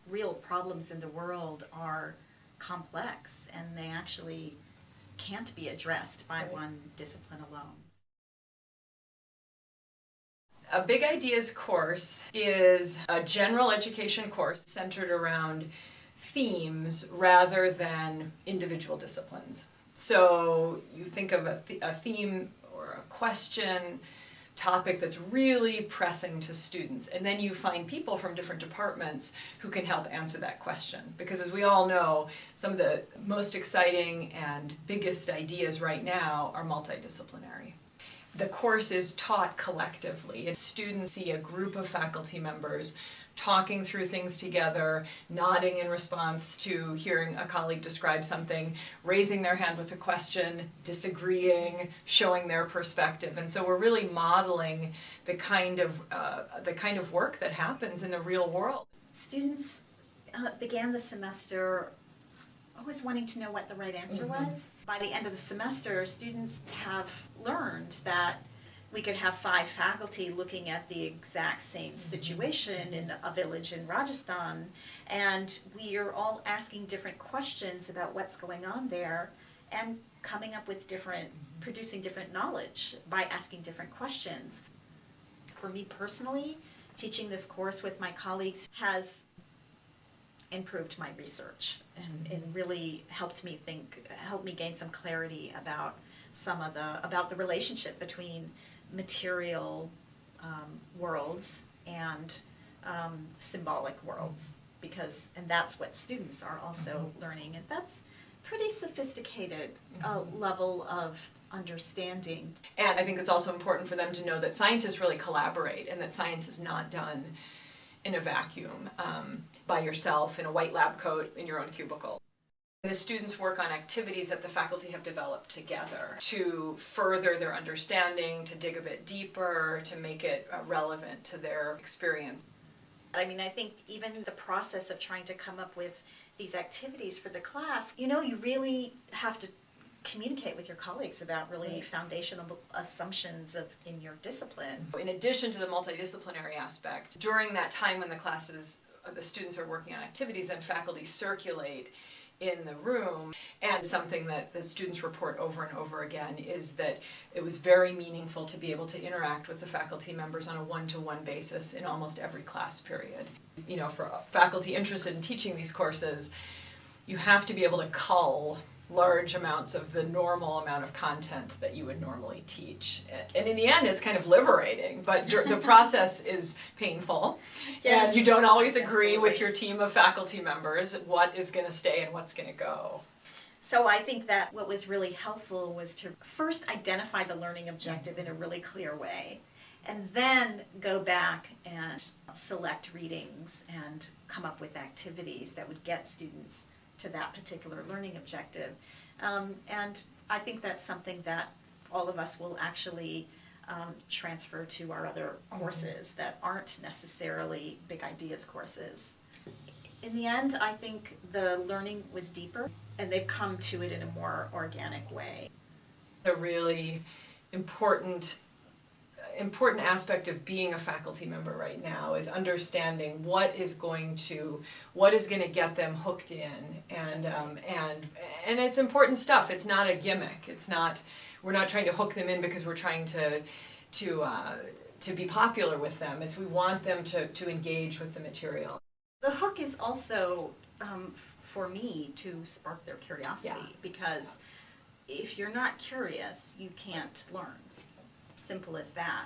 real problems in the world are complex and they actually can't be addressed by one discipline alone. A Big Ideas course is a general education course centered around themes rather than individual disciplines. So you think of a theme or a question, topic that's really pressing to students, and then you find people from different departments who can help answer that question. Because as we all know, some of the most exciting and biggest ideas right now are multidisciplinary. The course is taught collectively, and students see a group of faculty members talking through things together, nodding in response to hearing a colleague describe something, raising their hand with a question, disagreeing, showing their perspective. And so we're really modeling the kind of work that happens in the real world. Students began the semester always wanting to know what the right answer was. By the end of the semester, students have learned that we could have 5 faculty looking at the exact same situation in a village in Rajasthan, and we are all asking different questions about what's going on there and coming up with producing different knowledge by asking different questions. For me personally, teaching this course with my colleagues has improved my research and really helped me gain some clarity about about the relationship between material worlds and symbolic worlds, and that's what students are also learning, and that's pretty sophisticated level of understanding. And I think it's also important for them to know that scientists really collaborate and that science is not done in a vacuum by yourself in a white lab coat in your own cubicle. The students work on activities that the faculty have developed together to further their understanding, to dig a bit deeper, to make it relevant to their experience. I mean, I think even the process of trying to come up with these activities for the class, you really have to communicate with your colleagues about really foundational assumptions in your discipline. In addition to the multidisciplinary aspect, during that time when the students are working on activities, then faculty circulate in the room, and something that the students report over and over again is that it was very meaningful to be able to interact with the faculty members on a one-to-one basis in almost every class period. For faculty interested in teaching these courses, you have to be able to cull large amounts of the normal amount of content that you would normally teach. And in the end, it's kind of liberating, but the process is painful. Yes. And you don't always agree with your team of faculty members what is going to stay and what's going to go. So I think that what was really helpful was to first identify the learning objective in a really clear way, and then go back and select readings and come up with activities that would get students to that particular learning objective. And I think that's something that all of us will actually transfer to our other courses that aren't necessarily Big Ideas courses. In the end, I think the learning was deeper, and they've come to it in a more organic way. A really important aspect of being a faculty member right now is understanding what is going to get them hooked in, and it's important stuff. It's not a gimmick. We're not trying to hook them in because we're trying to be popular with them. We want them to engage with the material. The hook is also for me to spark their curiosity, because if you're not curious, you can't learn. Simple as that.